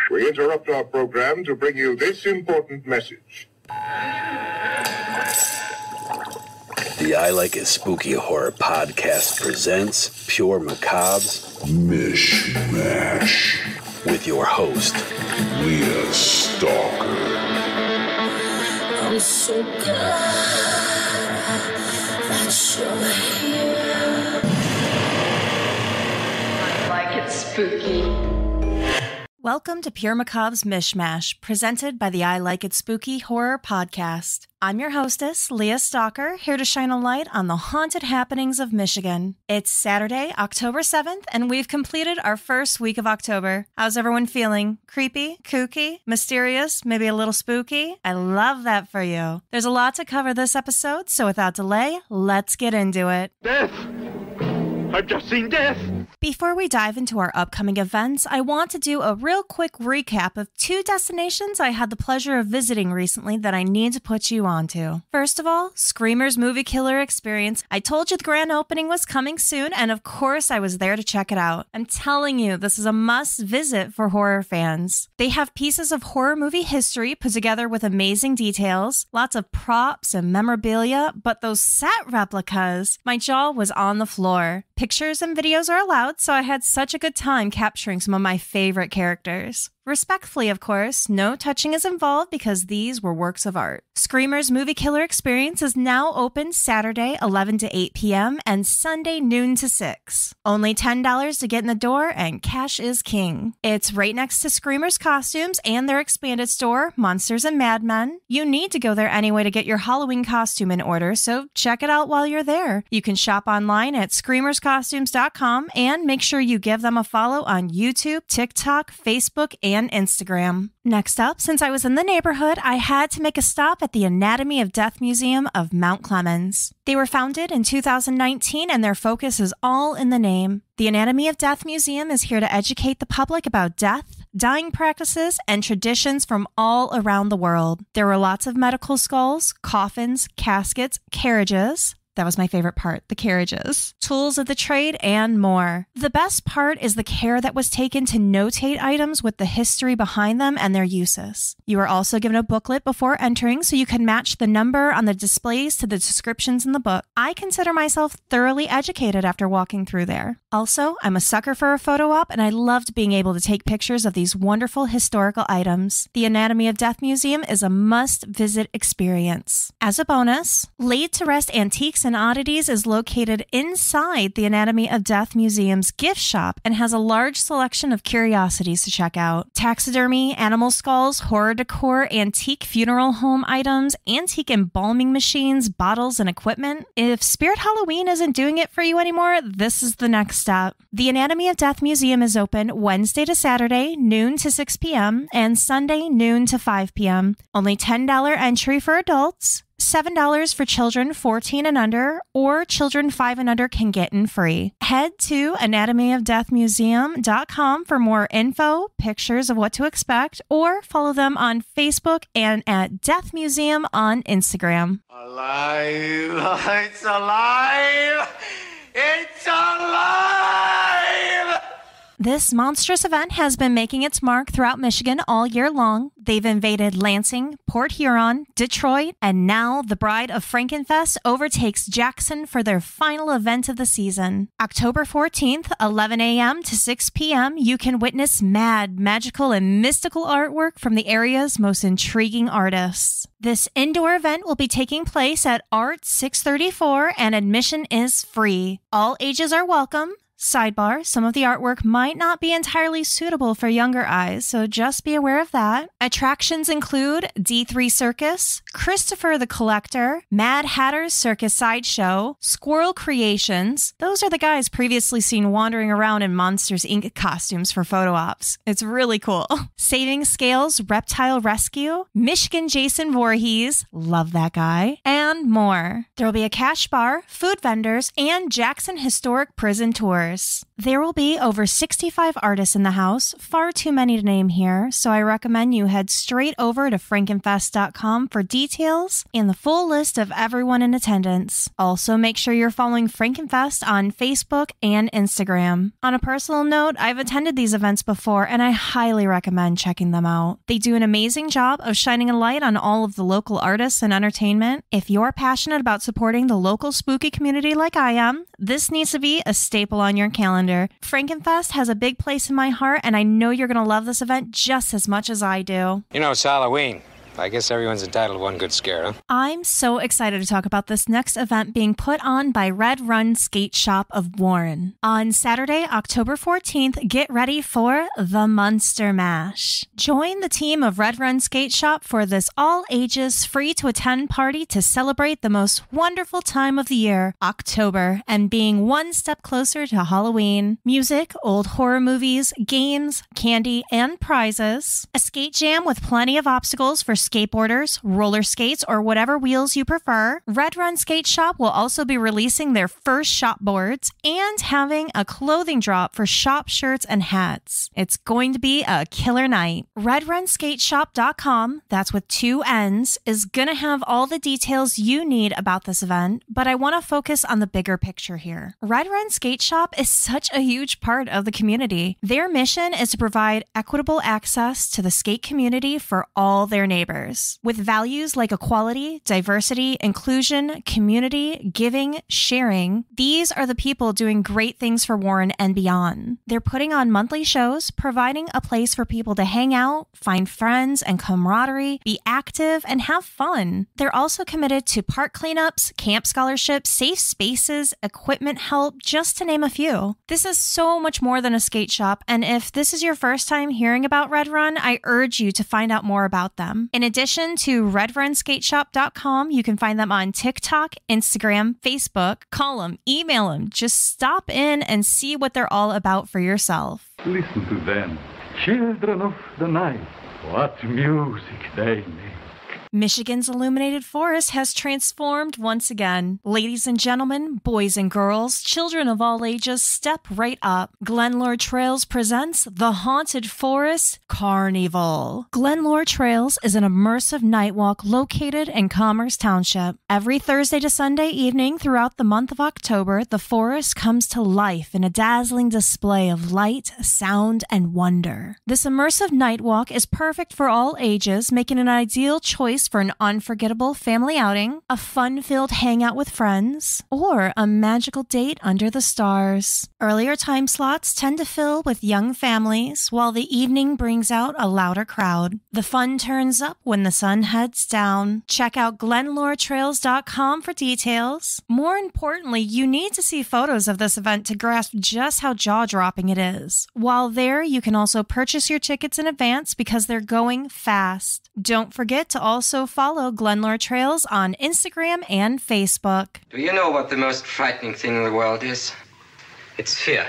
We interrupt our program to bring you this important message. The I Like It Spooky Horror Podcast presents Pure Macabre's MICH Mash with your host, Leah Stalker. I'm so glad that you're here. I like it spooky. Welcome to Pure Macabre's MICH Mash, presented by the I Like It Spooky Horror Podcast. I'm your hostess, Leah Stalker, here to shine a light on the haunted happenings of Michigan. It's Saturday, October 7th, and we've completed our first week of October. How's everyone feeling? Creepy? Kooky? Mysterious? Maybe a little spooky? I love that for you. There's a lot to cover this episode, so without delay, let's get into it. Death! I've just seen death! Before we dive into our upcoming events, I want to do a real quick recap of two destinations I had the pleasure of visiting recently that I need to put you onto. First of all, Screamer's Movie Killer Experience. I told you the grand opening was coming soon, and of course I was there to check it out. I'm telling you, this is a must visit for horror fans. They have pieces of horror movie history put together with amazing details, lots of props and memorabilia, but those set replicas, my jaw was on the floor. Pictures and videos are allowed, so I had such a good time capturing some of my favorite characters. Respectfully, of course, no touching is involved because these were works of art. Screamer's Movie Killer Experience is now open Saturday 11 to 8 p.m. and Sunday noon to 6. Only $10 to get in the door and cash is king. It's right next to Screamer's Costumes and their expanded store, Monsters and Madmen. You need to go there anyway to get your Halloween costume in order, so check it out while you're there. You can shop online at screamerscostumes.com and make sure you give them a follow on YouTube, TikTok, Facebook, and Instagram. Next up, since I was in the neighborhood, I had to make a stop at the Anatomy of Death Museum of Mount Clemens. They were founded in 2019 and their focus is all in the name. The Anatomy of Death Museum is here to educate the public about death, dying practices, and traditions from all around the world. There were lots of medical skulls, coffins, caskets, carriages. That was my favorite part, the carriages, tools of the trade, and more. The best part is the care that was taken to notate items with the history behind them and their uses. You are also given a booklet before entering so you can match the number on the displays to the descriptions in the book. I consider myself thoroughly educated after walking through there. Also, I'm a sucker for a photo op, and I loved being able to take pictures of these wonderful historical items. The Anatomy of Death Museum is a must-visit experience. As a bonus, Laid to Rest Antiques and Oddities is located inside the Anatomy of Death Museum's gift shop and has a large selection of curiosities to check out. Taxidermy, animal skulls, horror decor, antique funeral home items, antique embalming machines, bottles, and equipment. If Spirit Halloween isn't doing it for you anymore, this is the next step. The Anatomy of Death Museum is open Wednesday to Saturday, noon to 6 p.m., and Sunday, noon to 5 p.m. Only $10 entry for adults, $7 for children 14 and under, or children 5 and under can get in free. Head to anatomyofdeathmuseum.com for more info, pictures of what to expect, or follow them on Facebook and at Death Museum on Instagram. Alive! It's alive! It's alive! This monstrous event has been making its mark throughout Michigan all year long. They've invaded Lansing, Port Huron, Detroit, and now the Bride of Frankenfest overtakes Jackson for their final event of the season. October 14th, 11 a.m. to 6 p.m., you can witness mad, magical, and mystical artwork from the area's most intriguing artists. This indoor event will be taking place at Art 634, and admission is free. All ages are welcome. Sidebar, some of the artwork might not be entirely suitable for younger eyes, so just be aware of that. Attractions include D3 Circus, Christopher the Collector, Mad Hatter's Circus Sideshow, Squirrel Creations. Those are the guys previously seen wandering around in Monsters, Inc. costumes for photo ops. It's really cool. Saving Scales Reptile Rescue, Michigan Jason Voorhees, love that guy, and more. There will be a cash bar, food vendors, and Jackson Historic Prison tours. There will be over 65 artists in the house, far too many to name here, so I recommend you head straight over to frankenfest.com for details and the full list of everyone in attendance. Also, make sure you're following Frankenfest on Facebook and Instagram. On a personal note, I've attended these events before and I highly recommend checking them out. They do an amazing job of shining a light on all of the local artists and entertainment. If you're passionate about supporting the local spooky community like I am, this needs to be a staple on your calendar. Frankenfest has a big place in my heart, and I know you're going to love this event just as much as I do. You know, it's Halloween. I guess everyone's entitled to one good scare, huh? I'm so excited to talk about this next event being put on by Red Run Skate Shop of Warren. On Saturday, October 14th, get ready for the MICH Mash. Join the team of Red Run Skate Shop for this all-ages, free-to-attend party to celebrate the most wonderful time of the year, October, and being one step closer to Halloween. Music, old horror movies, games, candy, and prizes. A skate jam with plenty of obstacles for skateboarders, roller skates, or whatever wheels you prefer. Red Run Skate Shop will also be releasing their first shop boards and having a clothing drop for shop shirts and hats. It's going to be a killer night. RedRunSkateShop.com, that's with 2 N's, is going to have all the details you need about this event, but I want to focus on the bigger picture here. Red Run Skate Shop is such a huge part of the community. Their mission is to provide equitable access to the skate community for all their neighbors. With values like equality, diversity, inclusion, community, giving, sharing, these are the people doing great things for Warren and beyond. They're putting on monthly shows, providing a place for people to hang out, find friends and camaraderie, be active, and have fun. They're also committed to park cleanups, camp scholarships, safe spaces, equipment help, just to name a few. This is so much more than a skate shop, and if this is your first time hearing about Red Run, I urge you to find out more about them. In addition to RedRunSkateShop.com, you can find them on TikTok, Instagram, Facebook. Call them, email them. Just stop in and see what they're all about for yourself. Listen to them, children of the night. What music they make. Michigan's illuminated forest has transformed once again. Ladies and gentlemen, boys and girls, children of all ages, step right up. Glenlore Trails presents the Haunted Forest Carnival. Glenlore Trails is an immersive night walk located in Commerce Township. Every Thursday to Sunday evening throughout the month of October, the forest comes to life in a dazzling display of light, sound, and wonder. This immersive night walk is perfect for all ages, making an ideal choice for an unforgettable family outing, a fun-filled hangout with friends, or a magical date under the stars. Earlier time slots tend to fill with young families, while the evening brings out a louder crowd. The fun turns up when the sun heads down. Check out GlenloreTrails.com for details. More importantly, you need to see photos of this event to grasp just how jaw-dropping it is. While there, you can also purchase your tickets in advance because they're going fast. Don't forget to also follow Glenlore Trails on Instagram and Facebook. Do you know what the most frightening thing in the world is? It's fear.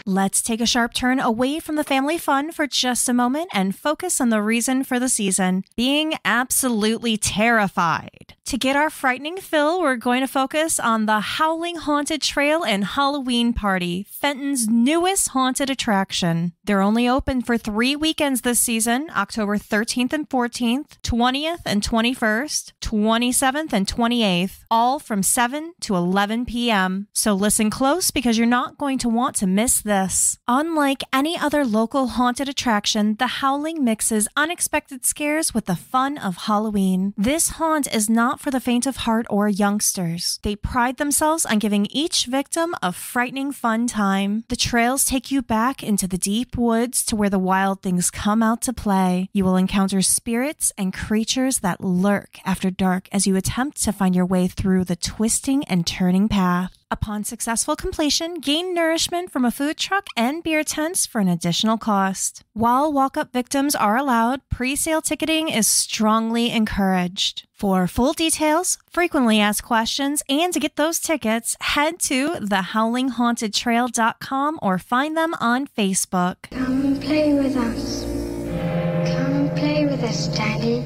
Let's take a sharp turn away from the family fun for just a moment and focus on the reason for the season, being absolutely terrified. To get our frightening fill, we're going to focus on the Howling Haunted Trail and Halloween Party, Fenton's newest haunted attraction. They're only open for 3 weekends this season, October 13th and 14th, 20th and 21st, 27th and 28th, all from 7 to 11 p.m. So listen close because you're not going to want to miss this. Unlike any other local haunted attraction, the Howling mixes unexpected scares with the fun of Halloween. This haunt is not for the faint of heart or youngsters. They pride themselves on giving each victim a frightening fun time. The trails take you back into the deep woods to where the wild things come out to play. You will encounter spirits and creatures that lurk after dark as you attempt to find your way through the twisting and turning path. Upon successful completion, gain nourishment from a food truck and beer tents for an additional cost. While walk-up victims are allowed, pre-sale ticketing is strongly encouraged. For full details, frequently asked questions, and to get those tickets, head to thehowlinghauntedtrail.com or find them on Facebook. Come and play with us. Come and play with us, Daddy.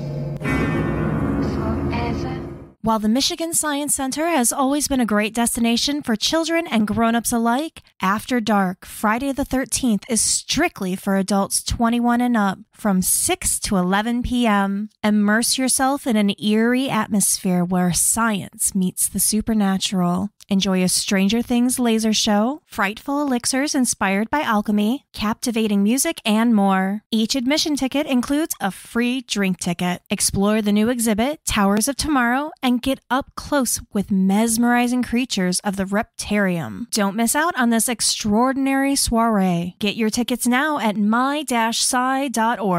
Forever. While the Michigan Science Center has always been a great destination for children and grown-ups alike, After Dark, Friday the 13th is strictly for adults 21 and up from 6 to 11 p.m. Immerse yourself in an eerie atmosphere where science meets the supernatural. Enjoy a Stranger Things laser show, frightful elixirs inspired by alchemy, captivating music, and more. Each admission ticket includes a free drink ticket. Explore the new exhibit, Towers of Tomorrow, and get up close with mesmerizing creatures of the Reptarium. Don't miss out on this extraordinary soiree. Get your tickets now at my-sci.org.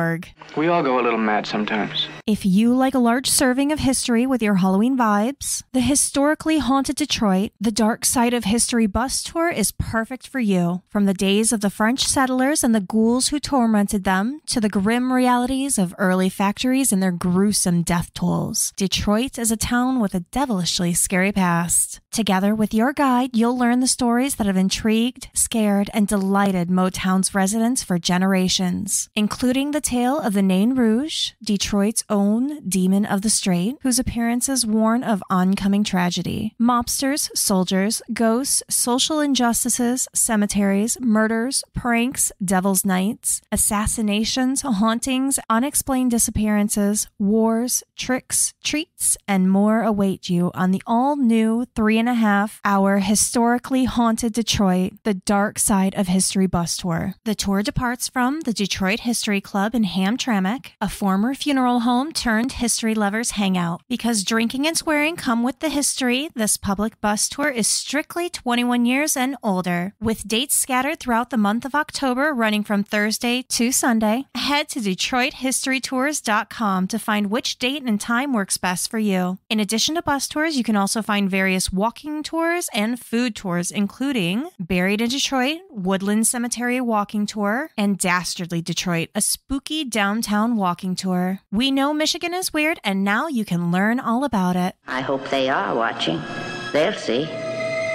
We all go a little mad sometimes. If you like a large serving of history with your Halloween vibes, the historically haunted Detroit, the Dark Side of History bus tour is perfect for you. From the days of the French settlers and the ghouls who tormented them, to the grim realities of early factories and their gruesome death tolls, Detroit is a town with a devilishly scary past. Together with your guide, you'll learn the stories that have intrigued, scared, and delighted Motown's residents for generations, including the tale of the Nain Rouge, Detroit's own demon of the Strait, whose appearances warn of oncoming tragedy, mobsters, soldiers, ghosts, social injustices, cemeteries, murders, pranks, devil's nights, assassinations, hauntings, unexplained disappearances, wars, tricks, treats, and more await you on the all-new 3.5-hour historically haunted Detroit, the Dark Side of History bus tour. The tour departs from the Detroit History Club in Hamtramck, a former funeral home turned history lovers hangout. Because drinking and swearing come with the history, this public bus tour is strictly 21 years and older, with dates scattered throughout the month of October running from Thursday to Sunday. Head to DetroitHistoryTours.com to find which date and time works best for you. In addition to bus tours, you can also find various walking tours and food tours, including Buried in Detroit, Woodland Cemetery Walking Tour, and Dastardly Detroit, a spooky downtown walking tour. We know Michigan is weird, and now you can learn all about it. I hope they are watching. They'll see.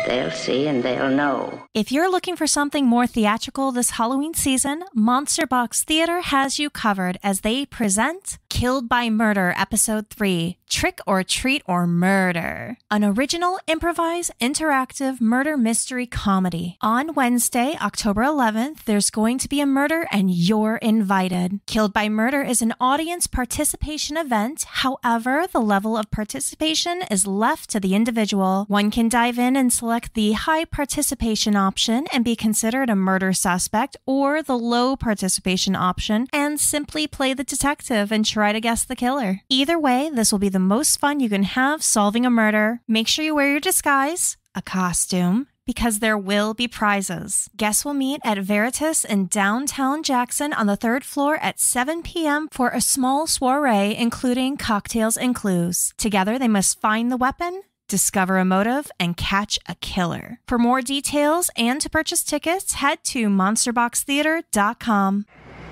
They'll see and they'll know. If you're looking for something more theatrical this Halloween season, Monster Box Theater has you covered as they present Killed by Murder Episode 3, Trick or Treat or Murder, an original, improvised, interactive murder mystery comedy. On Wednesday, October 11th, there's going to be a murder and you're invited. Killed by Murder is an audience participation event. However, the level of participation is left to the individual. One can dive in and select the high participation option and be considered a murder suspect, or the low participation option and simply play the detective and try to guess the killer. Either way, this will be the most fun you can have solving a murder. Make sure you wear your disguise, a costume, because there will be prizes. Guests will meet at Veritas in downtown Jackson on the 3rd floor at 7 p.m. for a small soiree, including cocktails and clues. Together, they must find the weapon, discover a motive, and catch a killer. For more details and to purchase tickets, head to monsterboxtheater.com.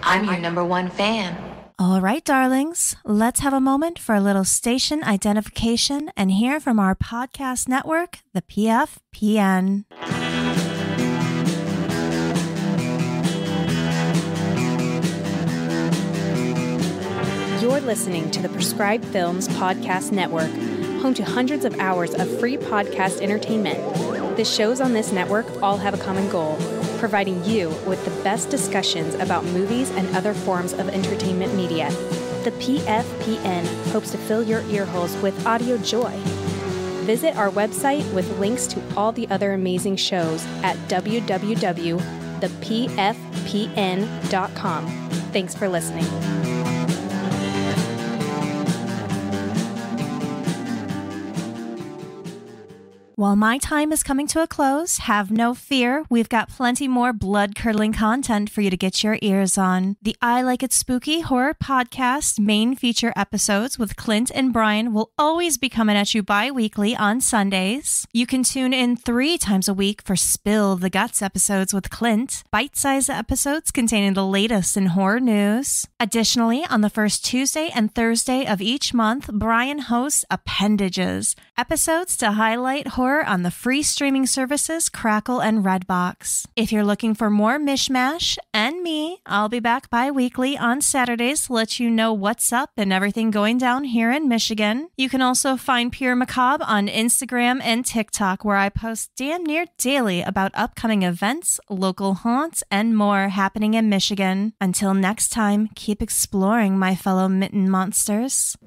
I'm your #1 fan. All right, darlings, let's have a moment for a little station identification and hear from our podcast network, the PFPN. You're listening to the Prescribed Films Podcast Network, home to hundreds of hours of free podcast entertainment. The shows on this network all have a common goal: providing you with the best discussions about movies and other forms of entertainment media. The PFPN hopes to fill your earholes with audio joy. Visit our website with links to all the other amazing shows at www.thepfpn.com. Thanks for listening. While my time is coming to a close, have no fear. We've got plenty more blood-curdling content for you to get your ears on. The I Like It Spooky Horror Podcast main feature episodes with Clint and Brian will always be coming at you bi-weekly on Sundays. You can tune in 3 times a week for Spill the Guts episodes with Clint, bite-sized episodes containing the latest in horror news. Additionally, on the first Tuesday and Thursday of each month, Brian hosts Appendages, episodes to highlight horror or on the free streaming services Crackle and Redbox. If you're looking for more MICH Mash and me, I'll be back bi-weekly on Saturdays to let you know what's up and everything going down here in Michigan. You can also find Pure MICabre on Instagram and TikTok, where I post damn near daily about upcoming events, local haunts, and more happening in Michigan. Until next time, keep exploring, my fellow mitten monsters.